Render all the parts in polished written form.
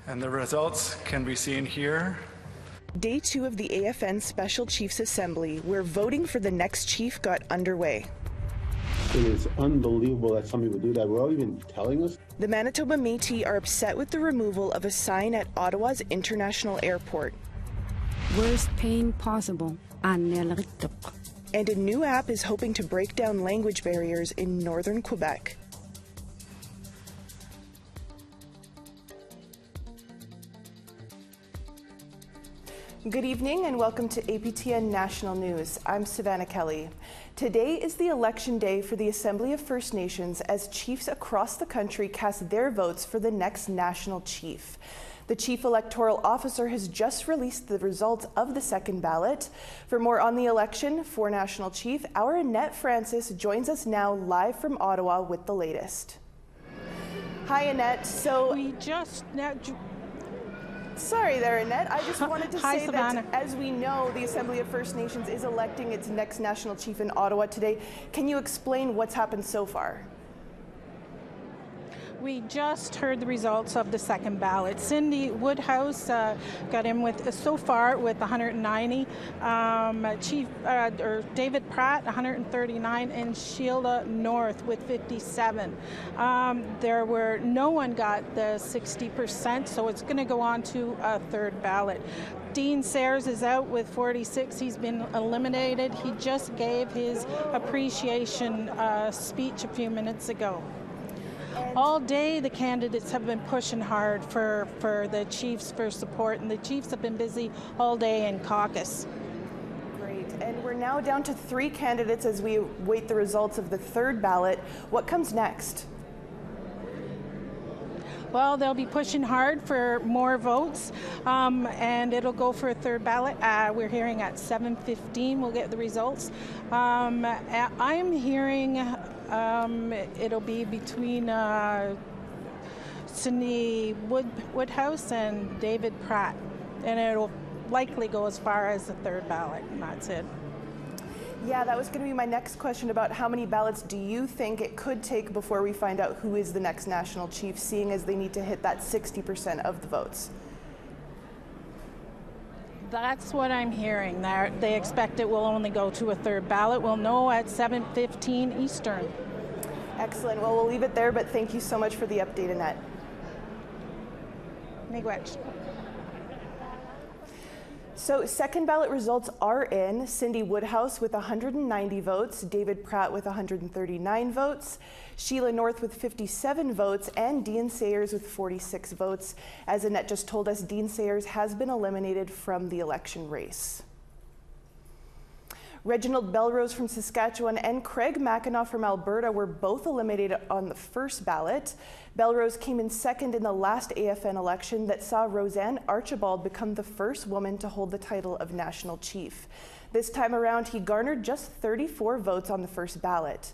And the results can be seen here. Day 2 of the AFN Special Chiefs Assembly, where voting for the next chief got underway. It is unbelievable that somebody would do that. We're all even telling us. The Manitoba Métis are upset with the removal of a sign at Ottawa's International Airport. Worst pain possible. And a new app is hoping to break down language barriers in northern Quebec. Good evening and welcome to APTN National News. I'm Savannah Kelly. Today is the election day for the Assembly of First Nations as chiefs across the country cast their votes for the next national chief. The Chief Electoral Officer has just released the results of the second ballot. For more on the election for National Chief, our Annette Francis joins us now live from Ottawa with the latest. Hi Annette, Sorry there, Annette. I just wanted to say Savannah. that, as we know, the Assembly of First Nations is electing its next national chief in Ottawa today. Can you explain what's happened so far? We just heard the results of the second ballot. Cindy Woodhouse got in with so far with 190, David Pratt 139, and Sheila North with 57. No one got the 60%, so it's going to go on to a third ballot. Dean Sayers is out with 46. He's been eliminated. He just gave his appreciation speech a few minutes ago. All day the candidates have been pushing hard for the Chiefs for support, and the Chiefs have been busy all day in caucus. Great, and we're now down to 3 candidates as we wait the results of the third ballot. What comes next? Well, they'll be pushing hard for more votes, and it'll go for a third ballot. We're hearing at 7:15 we'll get the results. I'm hearing it'll be between Cindy Woodhouse and David Pratt, and it'll likely go as far as the third ballot, and that's it. Yeah, that was going to be my next question about how many ballots do you think it could take before we find out who is the next national chief, seeing as they need to hit that 60% of the votes? That's what I'm hearing. They expect it will only go to a third ballot. We'll know at 7:15 Eastern. Excellent. Well, we'll leave it there, but thank you so much for the update, Annette. Miigwech. So second ballot results are in. Cindy Woodhouse with 190 votes, David Pratt with 139 votes, Sheila North with 57 votes, and Dean Sayers with 46 votes. As Annette just told us, Dean Sayers has been eliminated from the election race. Reginald Belrose from Saskatchewan and Craig Mackinac from Alberta were both eliminated on the first ballot. Belrose came in second in the last AFN election that saw Roseanne Archibald become the first woman to hold the title of national chief. This time around, he garnered just 34 votes on the first ballot.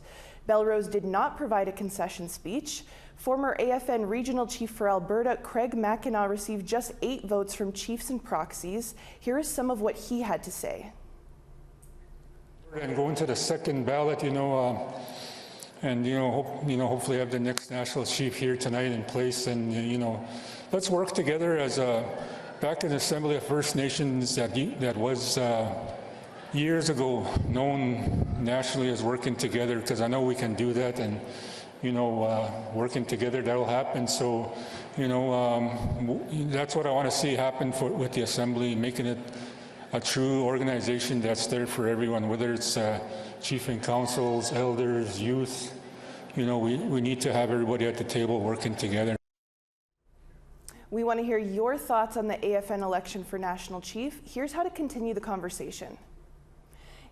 Belrose did not provide a concession speech. Former AFN regional chief for Alberta, Craig Mackinac, received just 8 votes from chiefs and proxies. Here is some of what he had to say. And going to the second ballot, hopefully have the next national chief here tonight in place, and let's work together as back in the Assembly of First Nations that was years ago known nationally as working together, because I know we can do that, and working together that'll happen. So that's what I want to see happen with the Assembly, making it a true organization that's there for everyone, whether it's chief and councils, elders, youth. We need to have everybody at the table working together. We want to hear your thoughts on the AFN election for national chief. Here's how to continue the conversation.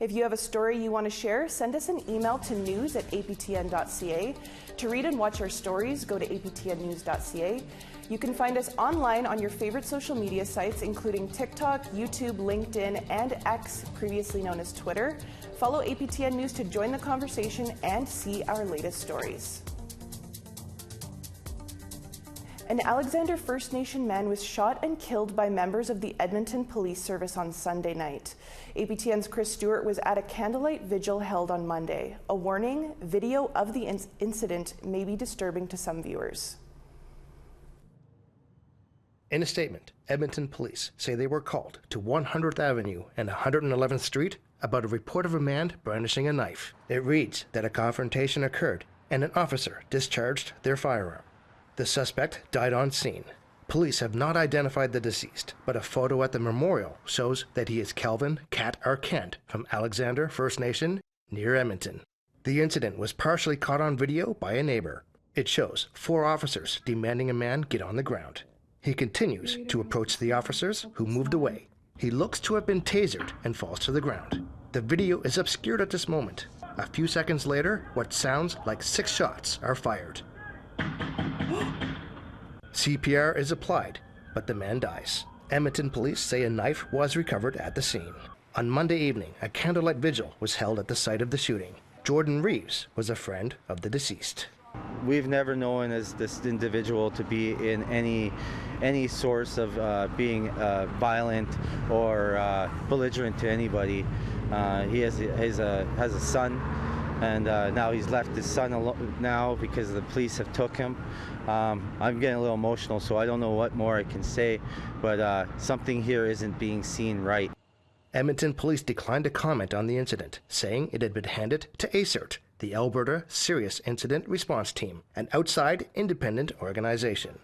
If you have a story you want to share, send us an email to news@aptn.ca. To read and watch our stories, go to aptnnews.ca. You can find us online on your favorite social media sites, including TikTok, YouTube, LinkedIn, and X, previously known as Twitter. Follow APTN News to join the conversation and see our latest stories. An Alexander First Nation man was shot and killed by members of the Edmonton Police Service on Sunday night. APTN's Chris Stewart was at a candlelight vigil held on Monday. A warning, video of the incident may be disturbing to some viewers. In a statement, Edmonton police say they were called to 100th Avenue and 111th Street about a report of a man brandishing a knife. It reads that a confrontation occurred and an officer discharged their firearm. The suspect died on scene. Police have not identified the deceased, but a photo at the memorial shows that he is Kelvin Cat Kent from Alexander First Nation near Edmonton. The incident was partially caught on video by a neighbor. It shows 4 officers demanding a man get on the ground. He continues to approach the officers, who moved away. He looks to have been tasered and falls to the ground. The video is obscured at this moment. A few seconds later, what sounds like 6 shots are fired. CPR is applied, but the man dies. Edmonton police say a knife was recovered at the scene. On Monday evening, a candlelight vigil was held at the site of the shooting. Jordan Reeves was a friend of the deceased. We've never known as this individual to be in any source of being violent or belligerent to anybody. He has a son, and now he's left his son alone now because the police have took him. I'm getting a little emotional, so I don't know what more I can say, but something here isn't being seen right. Edmonton police declined to comment on the incident, saying it had been handed to ACERT, the Alberta Serious Incident Response Team, an outside independent organization.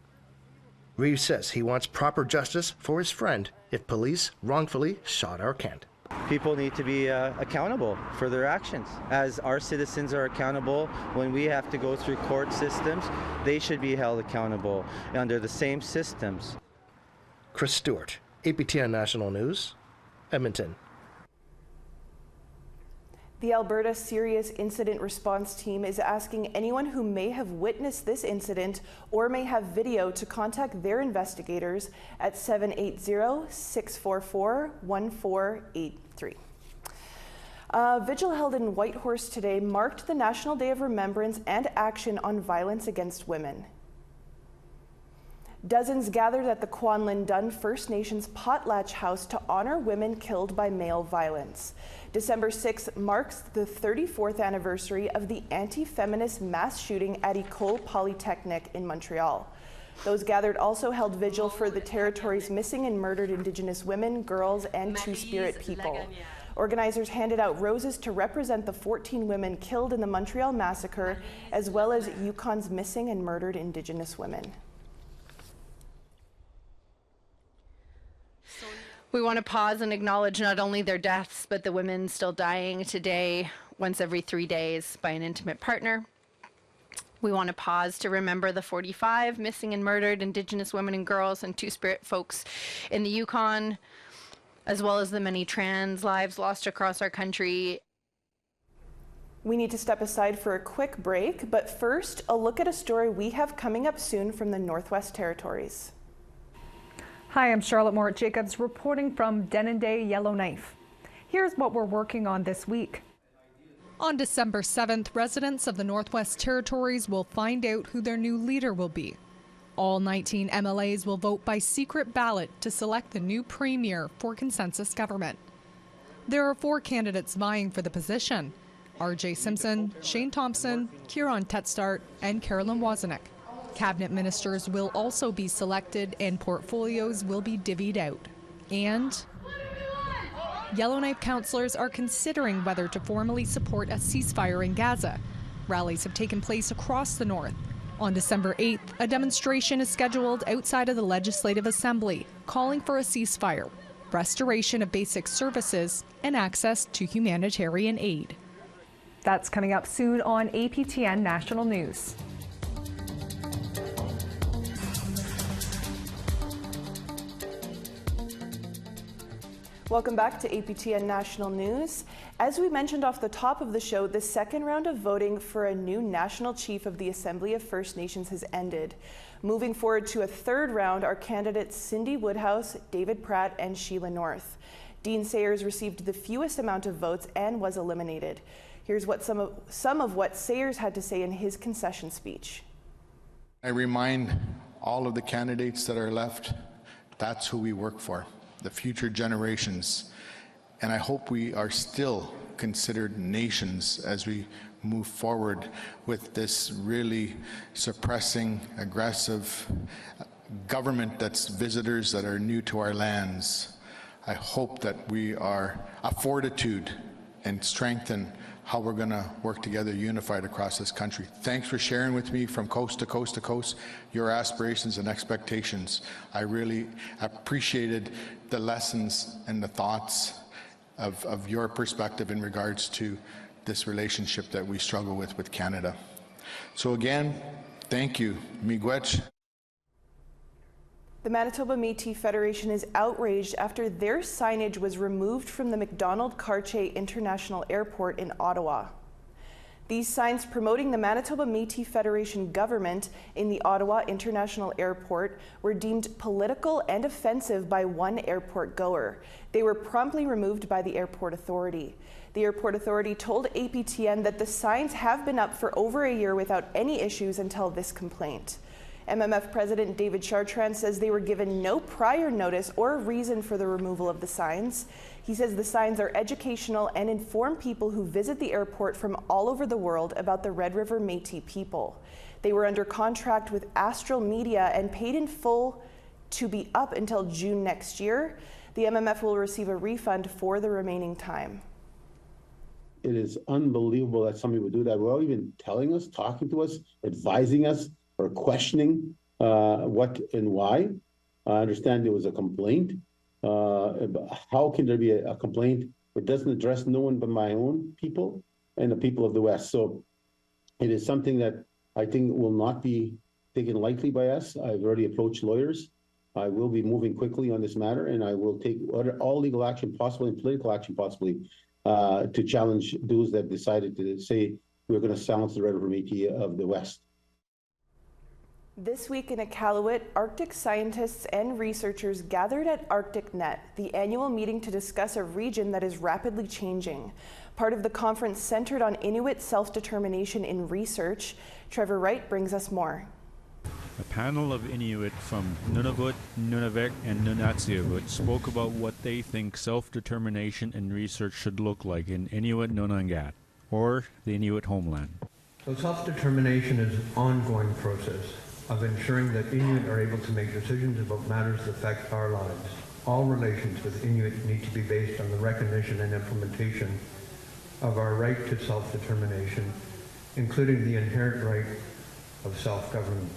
Reeves says he wants proper justice for his friend if police wrongfully shot Kent. People need to be accountable for their actions. As our citizens are accountable when we have to go through court systems, they should be held accountable under the same systems. Chris Stewart, APTN National News, Edmonton. The Alberta Serious Incident Response Team is asking anyone who may have witnessed this incident or may have video to contact their investigators at 780-644-1483. Vigil held in Whitehorse today marked the National Day of Remembrance and Action on Violence Against Women. Dozens gathered at the Kwanlin Dun First Nations Potlatch House to honor women killed by male violence. December 6th marks the 34th anniversary of the anti-feminist mass shooting at École Polytechnique in Montreal. Those gathered also held vigil for the territory's missing and murdered Indigenous women, girls, and Two-Spirit people. Organizers handed out roses to represent the 14 women killed in the Montreal massacre, as well as Yukon's missing and murdered Indigenous women. We want to pause and acknowledge not only their deaths, but the women still dying today, once every 3 days, by an intimate partner. We want to pause to remember the 45 missing and murdered Indigenous women and girls and Two-Spirit folks in the Yukon, as well as the many trans lives lost across our country. We need to step aside for a quick break, but first, a look at a story we have coming up soon from the Northwest Territories. Hi, I'm Charlotte Moore-Jacobs reporting from Denendeh Yellowknife. Here's what we're working on this week. On December 7th, residents of the Northwest Territories will find out who their new leader will be. All 19 MLAs will vote by secret ballot to select the new premier for consensus government. There are 4 candidates vying for the position: R.J. Simpson, Shane Thompson, Kieran Tetstart, and Carolyn Wozniak. Cabinet ministers will also be selected and portfolios will be divvied out. And Yellowknife councillors are considering whether to formally support a ceasefire in Gaza. Rallies have taken place across the north. On December 8th, a demonstration is scheduled outside of the Legislative Assembly, calling for a ceasefire, restoration of basic services, and access to humanitarian aid. That's coming up soon on APTN National News. Welcome back to APTN National News. As we mentioned off the top of the show, the second round of voting for a new national chief of the Assembly of First Nations has ended. Moving forward to a third round are candidates Cindy Woodhouse, David Pratt, and Sheila North. Dean Sayers received the fewest amount of votes and was eliminated. Here's what some of what Sayers had to say in his concession speech. I remind all of the candidates that are left, that's who we work for, the future generations. And I hope we are still considered nations as we move forward with this really suppressing, aggressive government that's visitors that are new to our lands, I hope that we are a fortitude and strengthen how we're going to work together unified across this country. Thanks for sharing with me from coast to coast to coast your aspirations and expectations. I really appreciated the lessons and the thoughts of your perspective in regards to this relationship that we struggle with Canada. So again, thank you. Miigwech. The Manitoba Métis Federation is outraged after their signage was removed from the Macdonald-Cartier International Airport in Ottawa. These signs promoting the Manitoba Métis Federation government in the Ottawa International Airport were deemed political and offensive by one airport goer. They were promptly removed by the airport authority. The airport authority told APTN that the signs have been up for over a year without any issues until this complaint. MMF President David Chartrand says they were given no prior notice or reason for the removal of the signs. He says the signs are educational and inform people who visit the airport from all over the world about the Red River Métis people. They were under contract with Astral Media and paid in full to be up until June next year. The MMF will receive a refund for the remaining time. It is unbelievable that somebody would do that without even telling us, talking to us, advising us, or questioning what and why. I understand there was a complaint. How can there be a complaint that doesn't address no one but my own people and the people of the West? So it is something that I think will not be taken lightly by us. I've already approached lawyers. I will be moving quickly on this matter, and I will take all legal action possible and political action possibly to challenge those that decided to say we're going to silence the Red River Métis of the West. This week in Iqaluit, Arctic scientists and researchers gathered at ArcticNet, the annual meeting to discuss a region that is rapidly changing. Part of the conference centered on Inuit self-determination in research. Trevor Wright brings us more. A panel of Inuit from Nunavut, Nunavik, and Nunatsiavut spoke about what they think self-determination in research should look like in Inuit Nunangat, or the Inuit homeland. So self-determination is an ongoing process of ensuring that Inuit are able to make decisions about matters that affect our lives. All relations with Inuit need to be based on the recognition and implementation of our right to self-determination, including the inherent right of self-government.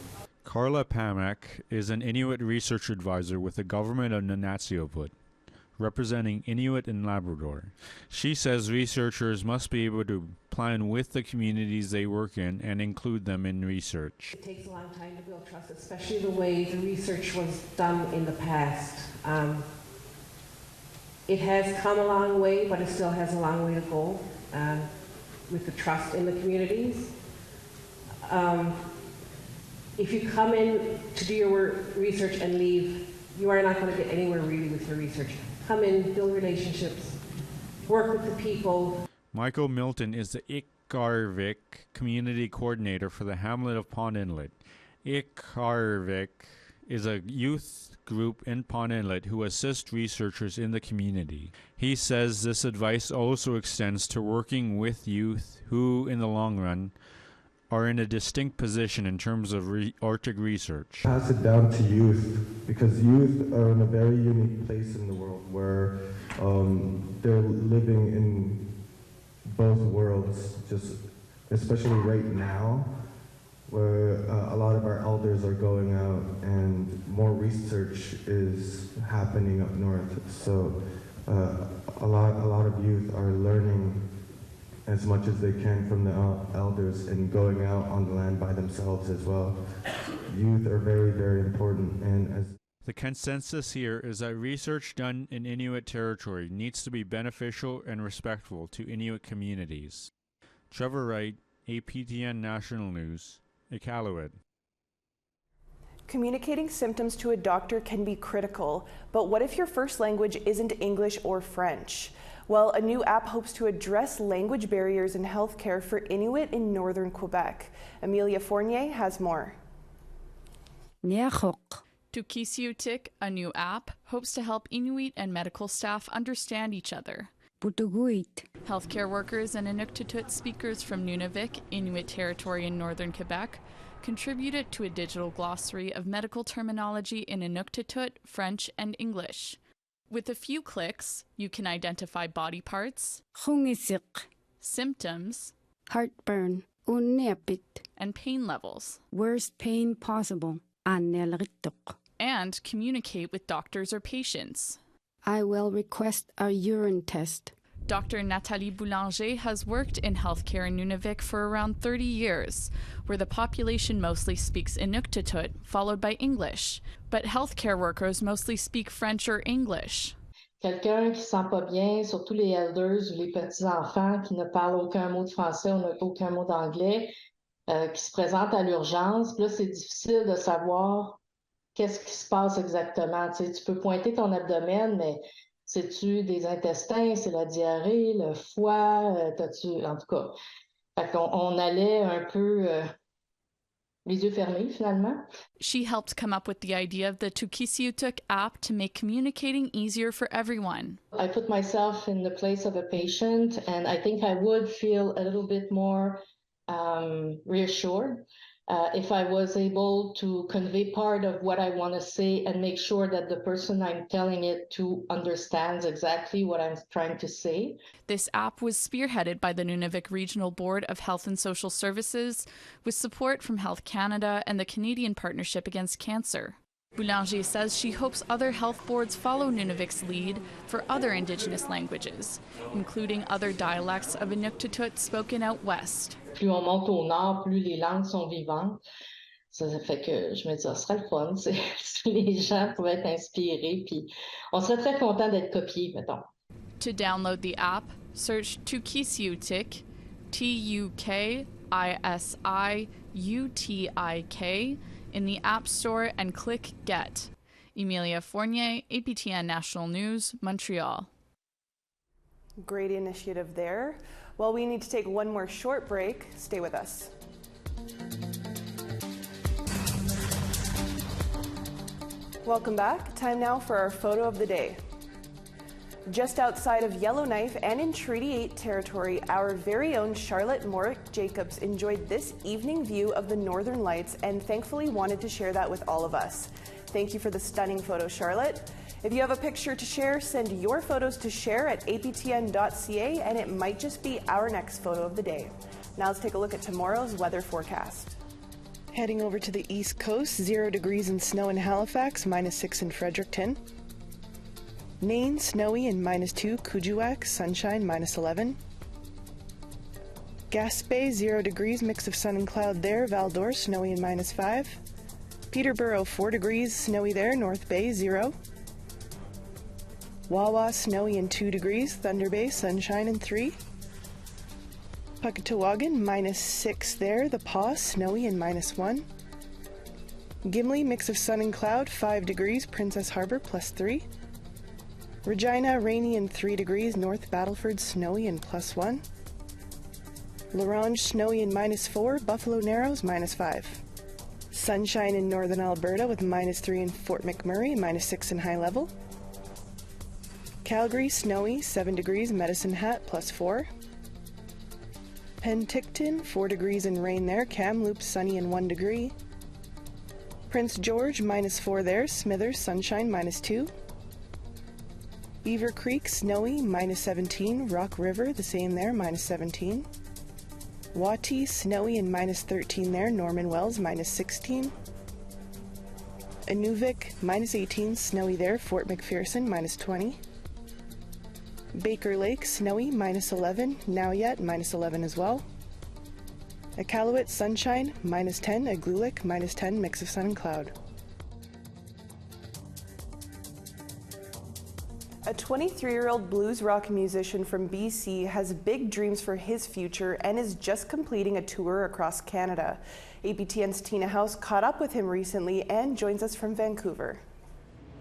Carla Pamak is an Inuit research advisor with the government of Nunatsiavut, representing Inuit in Labrador. She says researchers must be able to plan with the communities they work in and include them in research. It takes a long time to build trust, especially the way the research was done in the past. It has come a long way, but it still has a long way to go with the trust in the communities. If you come in to do your research and leave, you are not going to get anywhere really with your research. Come in, build relationships, work with the people. Michael Milton is the Iqaluit community coordinator for the hamlet of Pond Inlet. Iqaluit is a youth group in Pond Inlet who assist researchers in the community. He says this advice also extends to working with youth who, in the long run, are in a distinct position in terms of Arctic research. Pass it down to youth, because youth are in a very unique place in the world where they're living in both worlds, just especially right now, where a lot of our elders are going out and more research is happening up north. So a lot of youth are learning as much as they can from the elders and going out on the land by themselves as well. Youth are very, very important. And as the consensus here is that research done in Inuit territory needs to be beneficial and respectful to Inuit communities. Trevor Wright, APTN National News, Iqaluit. Communicating symptoms to a doctor can be critical, but what if your first language isn't English or French? Well, a new app hopes to address language barriers in healthcare for Inuit in northern Quebec. Amelia Fournier has more. Tukisiutik, a new app, hopes to help Inuit and medical staff understand each other. Healthcare workers and Inuktitut speakers from Nunavik, Inuit territory in northern Quebec, contributed to a digital glossary of medical terminology in Inuktitut, French, and English. With a few clicks, you can identify body parts, symptoms, heartburn, and pain levels, worst pain possible, and communicate with doctors or patients. I will request a urine test. Dr. Nathalie Boulanger has worked in healthcare in Nunavik for around 30 years, where the population mostly speaks Inuktitut, followed by English, but healthcare workers mostly speak French or English. Quelqu'un qui ne se sent pas bien, surtout les elders ou les petits-enfants qui ne parlent aucun mot de français ou aucun mot d'anglais, qui se présentent à l'urgence, là, c'est difficile de savoir qu'est-ce qui se passe exactement. Tu sais, tu peux pointer ton abdomen, mais c'est-tu des intestins, c'est la diarrhée, le foie, t'as-tu... En tout cas, fait qu'on allait un peu les yeux fermés, finalement. She helped come up with the idea of the Tukisiutuk app to make communicating easier for everyone. I put myself in the place of a patient, and I think I would feel a little bit more reassured if I was able to convey part of what I want to say and make sure that the person I'm telling it to understands exactly what I'm trying to say. This app was spearheaded by the Nunavik Regional Board of Health and Social Services with support from Health Canada and the Canadian Partnership Against Cancer. Boulanger says she hopes other health boards follow Nunavik's lead for other Indigenous languages, including other dialects of Inuktitut spoken out west. Plus on monte au nord, plus les langues sont vivantes. Ça fait que je me dis, ça serait le fun si les gens pouvaient être inspirés, puis on serait très content d'être copiés, mettons. To download the app, search Tukisiutik, Tukisiutik, in the App Store and click Get. Emilia Fournier, APTN National News, Montreal. Great initiative there. Well, we need to take one more short break. Stay with us. Welcome back. Time now for our photo of the day. Just outside of Yellowknife and in Treaty 8 territory, our very own Charlotte Morick-Jacobs enjoyed this evening view of the Northern Lights and thankfully wanted to share that with all of us. Thank you for the stunning photo, Charlotte. If you have a picture to share, send your photos to share@aptn.ca and it might just be our next photo of the day. Now let's take a look at tomorrow's weather forecast. Heading over to the East Coast, 0 degrees and snow in Halifax, -6 in Fredericton. Nain, snowy and -2, Kuujjuaq, sunshine, -11. Gaspé, 0 degrees, mix of sun and cloud there, Val-d'Or, snowy and -5. Peterborough, 4 degrees, snowy there, North Bay, 0. Wawa, snowy and 2 degrees, Thunder Bay, sunshine and 3. Puckatawagan, -6 there, The Paw, snowy and -1. Gimli, mix of sun and cloud, 5 degrees, Princess Harbour, +3. Regina, rainy and 3 degrees, North Battleford, snowy and +1. La Ronge, snowy and -4, Buffalo Narrows, -5. Sunshine in northern Alberta with -3 in Fort McMurray, -6 in High Level. Calgary, snowy, 7 degrees, Medicine Hat, +4. Penticton, 4 degrees and rain there, Kamloops, sunny and 1 degree. Prince George, -4 there, Smithers, sunshine, -2. Beaver Creek, snowy, -17. Rock River, the same there, -17. Wati, snowy and -13 there. Norman Wells, -16. Inuvik, -18, snowy there. Fort McPherson, -20. Baker Lake, snowy, -11. Now yet, -11 as well. Iqaluit, sunshine, -10. Igloolik, -10, mix of sun and cloud. A 23-year-old blues rock musician from BC has big dreams for his future and is just completing a tour across Canada. APTN's Tina House caught up with him recently and joins us from Vancouver.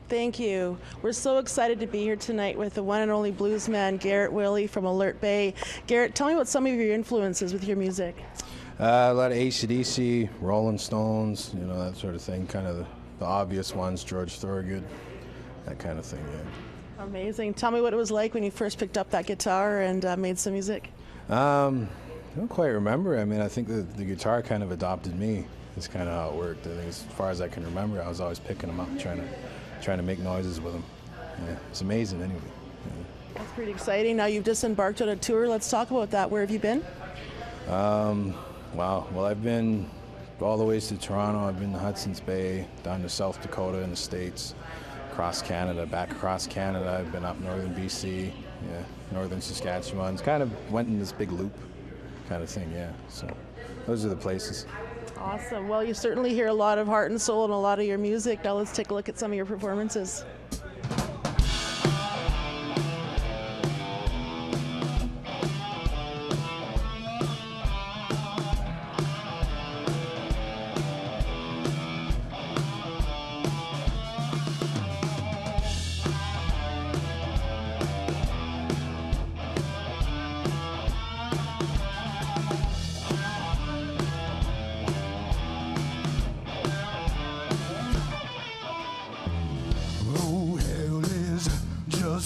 Thank you. We're so excited to be here tonight with the one and only bluesman Garrett Willie from Alert Bay. Garrett, tell me about some of your influences with your music. A lot of AC/DC, Rolling Stones, that sort of thing, kind of the obvious ones, George Thorogood, that kind of thing, yeah. Amazing. Tell me what it was like when you first picked up that guitar and made some music. I don't quite remember. I mean, I think the guitar kind of adopted me. It's kind of how it worked. I think as far as I can remember, I was always picking them up, trying to make noises with them. Yeah, it's amazing anyway. Yeah. That's pretty exciting. Now you've just embarked on a tour. Let's talk about that. Where have you been? Wow. Well, I've been all the ways to Toronto. I've been to Hudson's Bay, down to South Dakota in the States, across Canada, back across Canada. I've been up northern BC, yeah, northern Saskatchewan. It's kind of went in this big loop kind of thing, yeah. So those are the places. Awesome. Well, you certainly hear a lot of heart and soul in a lot of your music. Now let's take a look at some of your performances.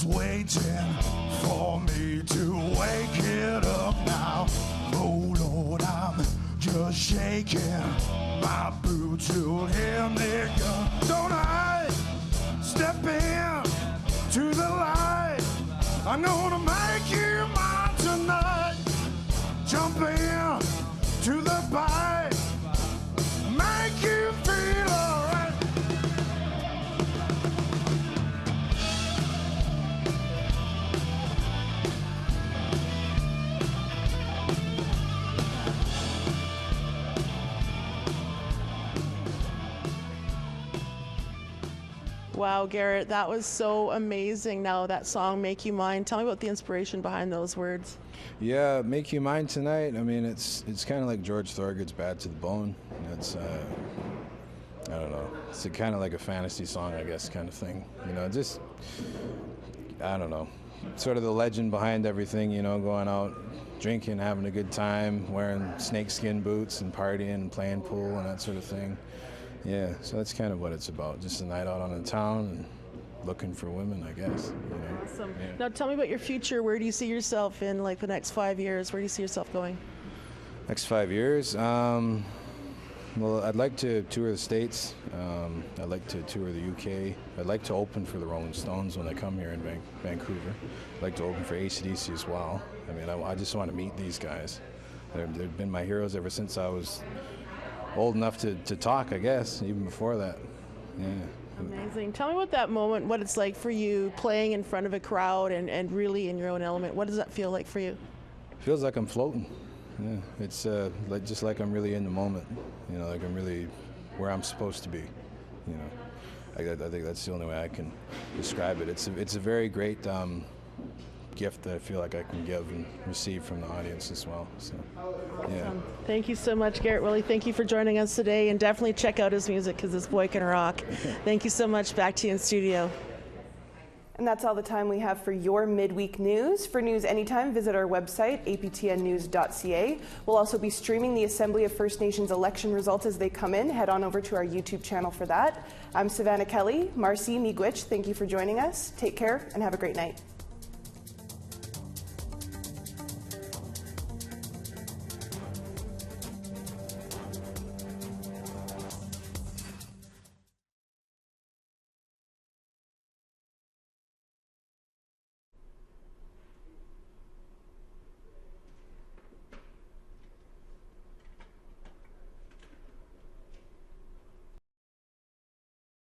Waiting for me to wake it up now. Oh Lord, I'm just shaking my boots. You'll hear me go. Don't I step in to the light? I'm gonna make you mine tonight. Jump in to the bite, make you feel alright. Wow, Garrett, that was so amazing. Now that song, Make You Mine, tell me about the inspiration behind those words. Yeah, Make You Mine Tonight. I mean, it's kind of like George Thorogood's Bad to the Bone. It's, I don't know, it's kind of like a fantasy song, I guess, kind of thing. You know, just, I don't know, sort of the legend behind everything, you know, going out, drinking, having a good time, wearing snakeskin boots and partying and playing pool and that sort of thing. Yeah, so that's kind of what it's about, just a night out on the town and looking for women, I guess. You know? Awesome. Yeah. Now tell me about your future. Where do you see yourself in like the next 5 years? Where do you see yourself going? Next 5 years? Well, I'd like to tour the States. I'd like to tour the UK. I'd like to open for the Rolling Stones when they come here in Vancouver. I'd like to open for AC/DC as well. I mean, I just want to meet these guys. They've been my heroes ever since I was old enough to talk, I guess, even before that. Yeah. Amazing. Tell me about that moment, what it's like for you playing in front of a crowd and really in your own element. What does that feel like for you? Feels like I'm floating. Yeah, it's just like I'm really in the moment. You know, like I'm really where I'm supposed to be. You know, I think that's the only way I can describe it. It's a very great gift that I feel like I can give and receive from the audience as well. So, yeah. Thank you so much, Garrett Willie. Thank you for joining us today, and definitely check out his music because this boy can rock. Thank you so much. Back to you in studio. And that's all the time we have for your midweek news. For news anytime, visit our website, aptnnews.ca. We'll also be streaming the Assembly of First Nations election results as they come in. Head on over to our YouTube channel for that. I'm Savannah Kelly. Marcy Miigwech, thank you for joining us. Take care and have a great night.